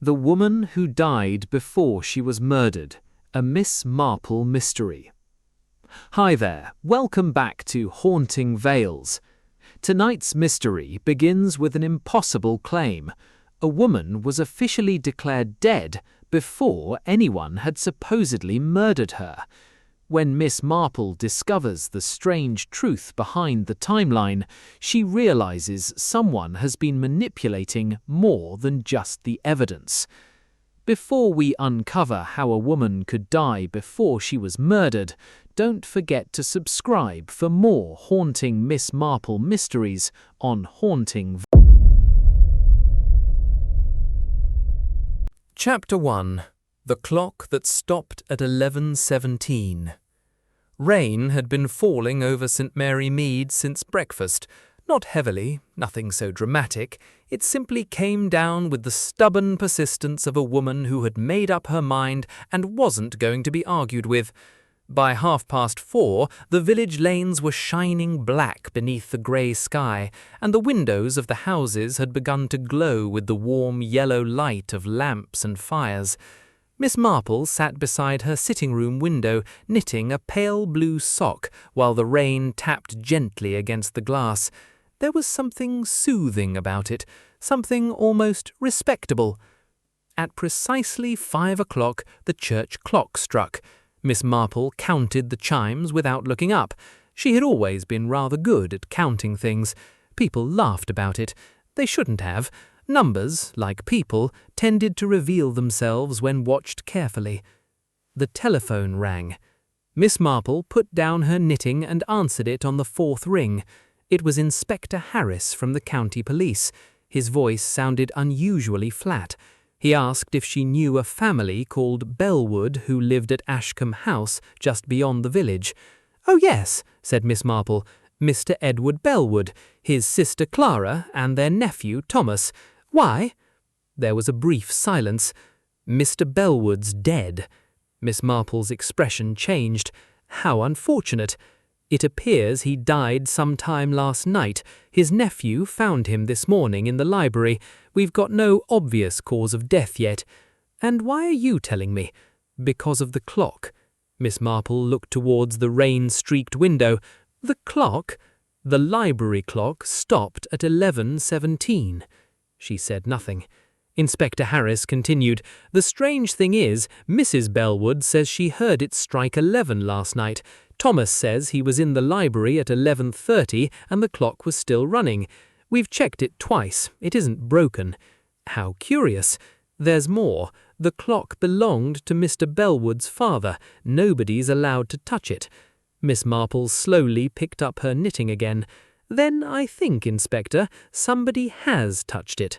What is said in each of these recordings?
The Woman Who Died Before She Was Murdered, a Miss Marple Mystery. Hi there, welcome back to Haunting Veils. Tonight's mystery begins with an impossible claim. A woman was officially declared dead before anyone had supposedly murdered her. When Miss Marple discovers the strange truth behind the timeline, she realizes someone has been manipulating more than just the evidence. Before we uncover how a woman could die before she was murdered, don't forget to subscribe for more haunting Miss Marple mysteries on Haunting. Chapter 1. The Clock That Stopped at 11:17. Rain had been falling over St. Mary Mead since breakfast. Not heavily, nothing so dramatic. It simply came down with the stubborn persistence of a woman who had made up her mind and wasn't going to be argued with. By 4:30, the village lanes were shining black beneath the grey sky, and the windows of the houses had begun to glow with the warm yellow light of lamps and fires. Miss Marple sat beside her sitting-room window, knitting a pale blue sock while the rain tapped gently against the glass. There was something soothing about it, something almost respectable. At precisely 5 o'clock, the church clock struck. Miss Marple counted the chimes without looking up. She had always been rather good at counting things. People laughed about it. They shouldn't have. Numbers, like people, tended to reveal themselves when watched carefully. The telephone rang. Miss Marple put down her knitting and answered it on the 4th ring. It was Inspector Harris from the county police. His voice sounded unusually flat. He asked if she knew a family called Bellwood who lived at Ashcombe House just beyond the village. "Oh yes," said Miss Marple. "Mr. Edward Bellwood, his sister Clara, and their nephew Thomas. Why?" There was a brief silence. "Mr. Bellwood's dead." Miss Marple's expression changed. "How unfortunate. It appears he died some time last night. His nephew found him this morning in the library. We've got no obvious cause of death yet." "And why are you telling me?" "Because of the clock." Miss Marple looked towards the rain-streaked window. "The clock?" "The library clock stopped at 11:17. She said nothing. Inspector Harris continued, "The strange thing is, Mrs. Bellwood says she heard it strike 11 last night. Thomas says he was in the library at 11:30 and the clock was still running. We've checked it twice. It isn't broken." "How curious. There's more. The clock belonged to Mr. Bellwood's father. Nobody's allowed to touch it." Miss Marple slowly picked up her knitting again. "Then I think, Inspector, somebody has touched it."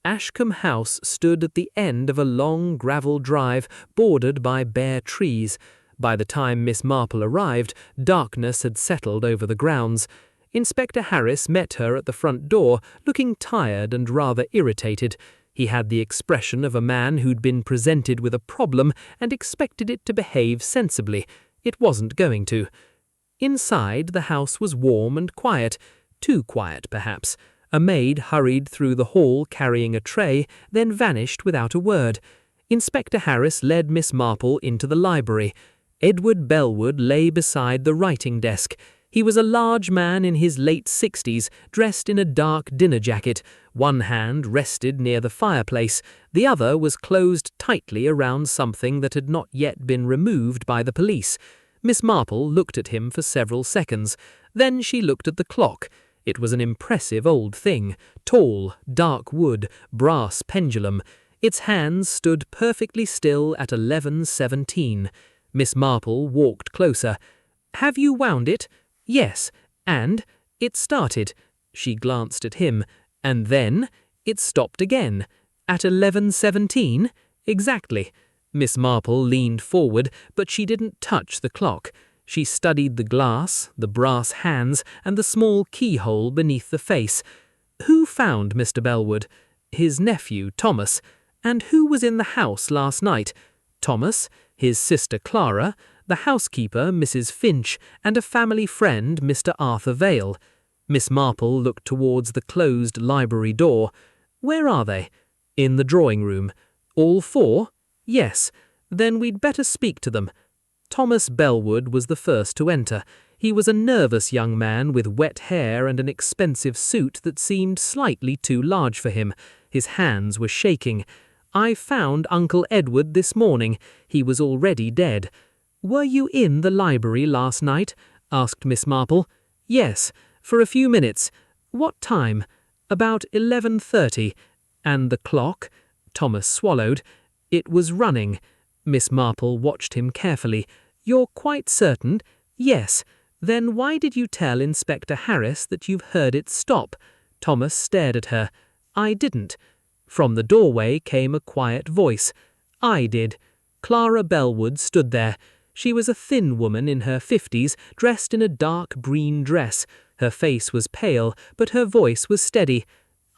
Ashcombe House stood at the end of a long gravel drive bordered by bare trees. By the time Miss Marple arrived, darkness had settled over the grounds. Inspector Harris met her at the front door, looking tired and rather irritated. He had the expression of a man who'd been presented with a problem and expected it to behave sensibly. It wasn't going to. Inside, the house was warm and quiet. Too quiet, perhaps. A maid hurried through the hall carrying a tray, then vanished without a word. Inspector Harris led Miss Marple into the library. Edward Bellwood lay beside the writing desk. He was a large man in his late 60s, dressed in a dark dinner jacket. One hand rested near the fireplace. The other was closed tightly around something that had not yet been removed by the police. Miss Marple looked at him for several seconds. Then she looked at the clock. It was an impressive old thing. Tall, dark wood, brass pendulum. Its hands stood perfectly still at 11:17. Miss Marple walked closer. "Have you wound it?" "Yes." "And?" "It started." She glanced at him. "And then?" "It stopped again." "At 11:17?" "Exactly." Miss Marple leaned forward, but she didn't touch the clock. She studied the glass, the brass hands, and the small keyhole beneath the face. "Who found Mr. Bellwood?" "His nephew, Thomas." "And who was in the house last night?" "Thomas, his sister Clara, the housekeeper, Mrs. Finch, and a family friend, Mr. Arthur Vale." Miss Marple looked towards the closed library door. "Where are they?" In the drawing room. All four? Yes. Then we'd better speak to them. Thomas Bellwood was the first to enter. He was a nervous young man with wet hair and an expensive suit that seemed slightly too large for him. His hands were shaking. I found Uncle Edward this morning. He was already dead. Were you in the library last night? Asked Miss Marple. Yes, for a few minutes. What time? About 11:30. And the clock? Thomas swallowed. It was running. Miss Marple watched him carefully. You're quite certain? Yes. Then why did you tell Inspector Harris that you've heard it stop? Thomas stared at her. I didn't. From the doorway came a quiet voice. I did. Clara Bellwood stood there. She was a thin woman in her 50s, dressed in a dark green dress. Her face was pale, but her voice was steady.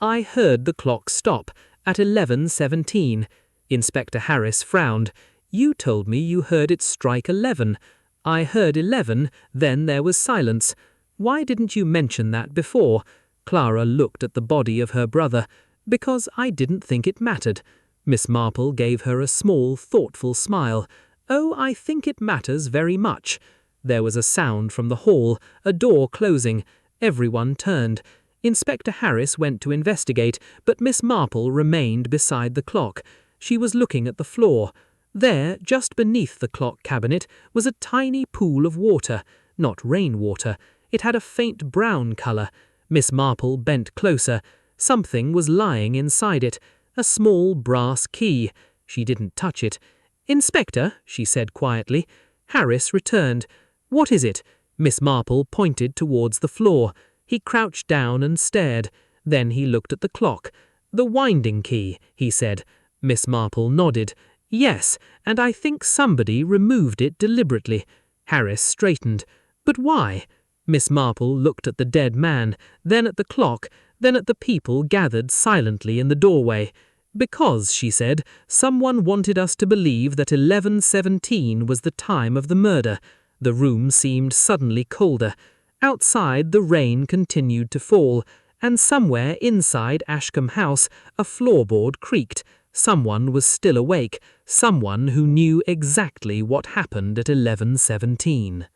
I heard the clock stop at 11:17. Inspector Harris frowned. You told me you heard it strike 11. I heard 11, then there was silence. Why didn't you mention that before? Clara looked at the body of her brother. Because I didn't think it mattered. Miss Marple gave her a small, thoughtful smile. Oh, I think it matters very much. There was a sound from the hall, a door closing. Everyone turned. Inspector Harris went to investigate, but Miss Marple remained beside the clock. She was looking at the floor. There, just beneath the clock cabinet, was a tiny pool of water, not rainwater. It had a faint brown color. Miss Marple bent closer. Something was lying inside it, a small brass key. She didn't touch it. Inspector, she said quietly. Harris returned. What is it? Miss Marple pointed towards the floor. He crouched down and stared. Then he looked at the clock. The winding key, he said. Miss Marple nodded. Yes, and I think somebody removed it deliberately. Harris straightened. But why? Miss Marple looked at the dead man, then at the clock, then at the people gathered silently in the doorway. Because, she said, someone wanted us to believe that 11:17 was the time of the murder. The room seemed suddenly colder. Outside, the rain continued to fall, and somewhere inside Ashcombe House, a floorboard creaked. Someone was still awake, someone who knew exactly what happened at 11:17.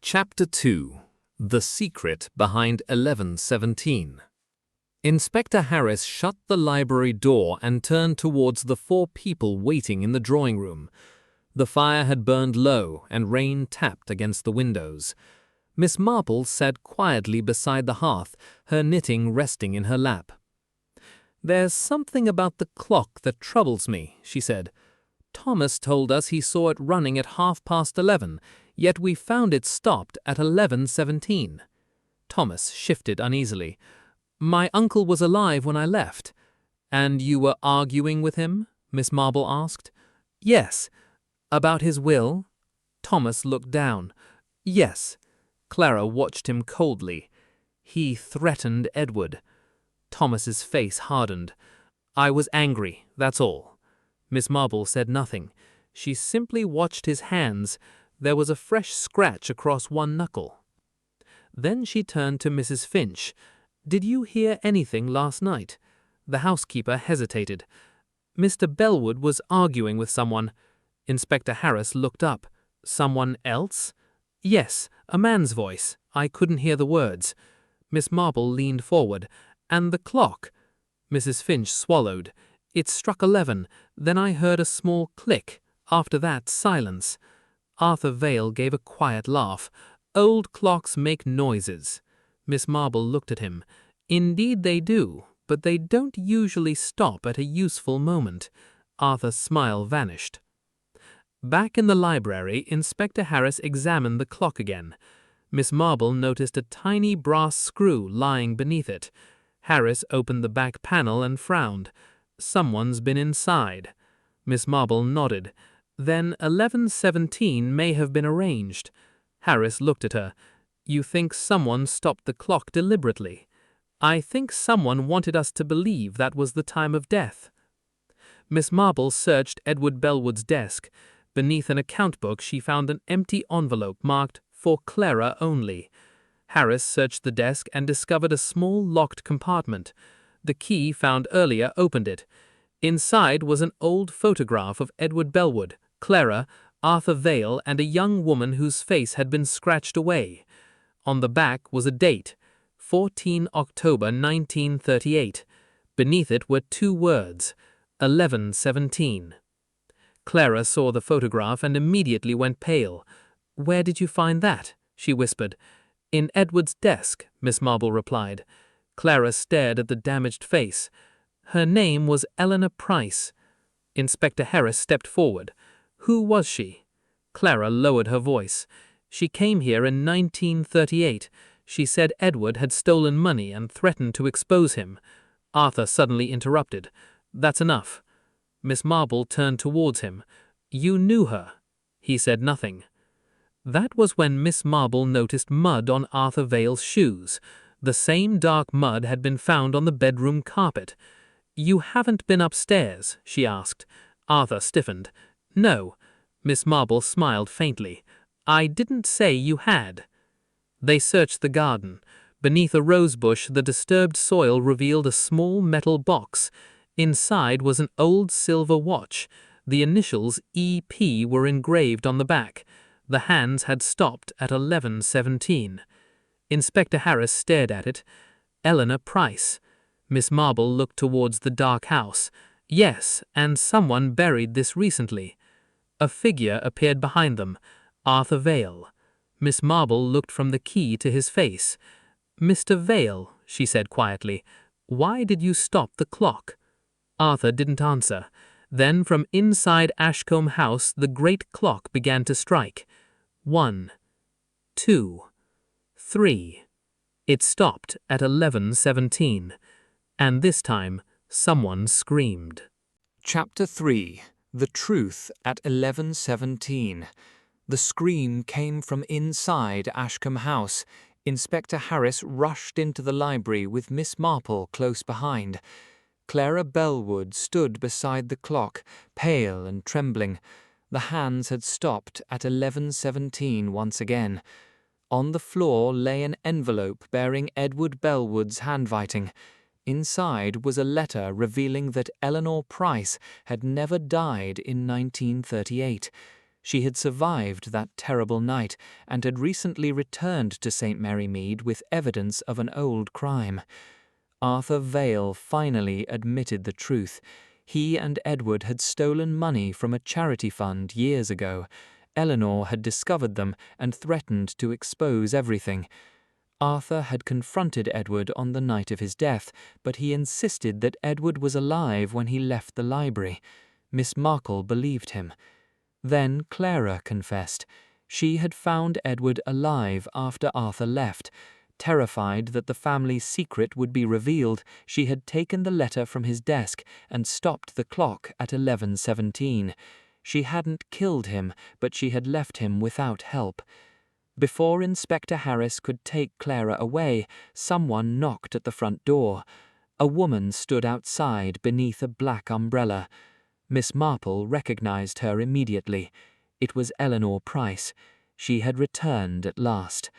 Chapter 2. The Secret Behind 11:17. Inspector Harris shut the library door and turned towards the four people waiting in the drawing room. The fire had burned low and rain tapped against the windows. Miss Marple sat quietly beside the hearth, her knitting resting in her lap. There's something about the clock that troubles me, she said. Thomas told us he saw it running at 11:30, yet we found it stopped at 11:17. Thomas shifted uneasily. My uncle was alive when I left. And you were arguing with him? Miss Marple asked. Yes. About his will? Thomas looked down. Yes. Clara watched him coldly. He threatened Edward. Thomas's face hardened. I was angry, that's all. Miss Marple said nothing. She simply watched his hands. There was a fresh scratch across one knuckle. Then she turned to Mrs. Finch. Did you hear anything last night? The housekeeper hesitated. Mr. Bellwood was arguing with someone. Inspector Harris looked up. Someone else? Yes, a man's voice. I couldn't hear the words. Miss Marple leaned forward. And the clock? Mrs. Finch swallowed. It struck 11. Then I heard a small click. After that, silence. Arthur Vale gave a quiet laugh. Old clocks make noises. Miss Marple looked at him. Indeed they do, but they don't usually stop at a useful moment. Arthur's smile vanished. Back in the library, Inspector Harris examined the clock again. Miss Marple noticed a tiny brass screw lying beneath it. Harris opened the back panel and frowned. Someone's been inside. Miss Marple nodded. Then 11:17 may have been arranged. Harris looked at her. You think someone stopped the clock deliberately? I think someone wanted us to believe that was the time of death. Miss Marple searched Edward Bellwood's desk. Beneath an account book she found an empty envelope marked, "For Clara only." Harris searched the desk and discovered a small locked compartment. The key found earlier opened it. Inside was an old photograph of Edward Bellwood, Clara, Arthur Vale, and a young woman whose face had been scratched away. On the back was a date, 14 October 1938. Beneath it were two words, 11:17. Clara saw the photograph and immediately went pale. "Where did you find that?" she whispered. "In Edward's desk," Miss Marple replied. Clara stared at the damaged face. Her name was Eleanor Price. Inspector Harris stepped forward. "Who was she?" Clara lowered her voice. "She came here in 1938. She said Edward had stolen money and threatened to expose him." Arthur suddenly interrupted. "That's enough." Miss Marple turned towards him. "You knew her." He said nothing. That was when Miss Marple noticed mud on Arthur Vale's shoes. The same dark mud had been found on the bedroom carpet. "You haven't been upstairs?" she asked. Arthur stiffened. "No." Miss Marple smiled faintly. "I didn't say you had." They searched the garden. Beneath a rose bush, the disturbed soil revealed a small metal box. Inside was an old silver watch. The initials EP were engraved on the back. The hands had stopped at 11:17. Inspector Harris stared at it. "Eleanor Price." Miss Marple looked towards the dark house. "Yes, and someone buried this recently." A figure appeared behind them. Arthur Vale. Miss Marple looked from the key to his face. "Mr. Vale," she said quietly, "why did you stop the clock?" Arthur didn't answer. Then from inside Ashcombe House the great clock began to strike. 1, 2, 3. It stopped at 11:17. And this time someone screamed. Chapter 3. The Truth at 11:17. The scream came from inside Ashcombe House. Inspector Harris rushed into the library with Miss Marple close behind. Clara Bellwood stood beside the clock, pale and trembling. The hands had stopped at 11:17 once again. On the floor lay an envelope bearing Edward Bellwood's handwriting. Inside was a letter revealing that Eleanor Price had never died in 1938. She had survived that terrible night and had recently returned to St. Mary Mead with evidence of an old crime. Arthur Vale finally admitted the truth. He and Edward had stolen money from a charity fund years ago. Eleanor had discovered them and threatened to expose everything. Arthur had confronted Edward on the night of his death, but he insisted that Edward was alive when he left the library. Miss Marple believed him. Then Clara confessed. She had found Edward alive after Arthur left. Terrified that the family's secret would be revealed, she had taken the letter from his desk and stopped the clock at 11:17. She hadn't killed him, but she had left him without help. Before Inspector Harris could take Clara away, someone knocked at the front door. A woman stood outside beneath a black umbrella. Miss Marple recognized her immediately. It was Eleanor Price. She had returned at last.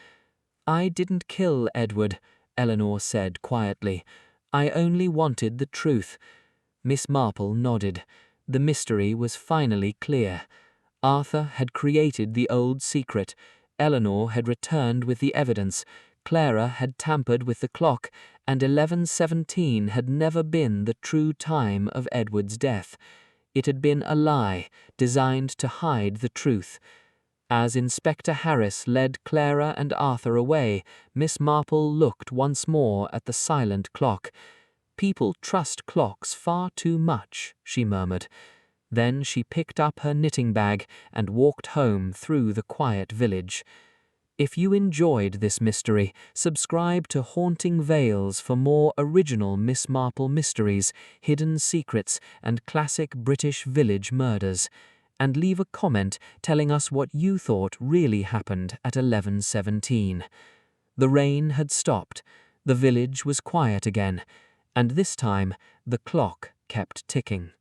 "I didn't kill Edward," Eleanor said quietly. "I only wanted the truth." Miss Marple nodded. The mystery was finally clear. Arthur had created the old secret. Eleanor had returned with the evidence. Clara had tampered with the clock, and 11:17 had never been the true time of Edward's death. It had been a lie, designed to hide the truth. As Inspector Harris led Clara and Arthur away, Miss Marple looked once more at the silent clock. "People trust clocks far too much," she murmured. Then she picked up her knitting bag and walked home through the quiet village. If you enjoyed this mystery, subscribe to Haunting Vales for more original Miss Marple mysteries, hidden secrets, and classic British village murders. And leave a comment telling us what you thought really happened at 11:17. The rain had stopped. The village was quiet again. And this time, the clock kept ticking.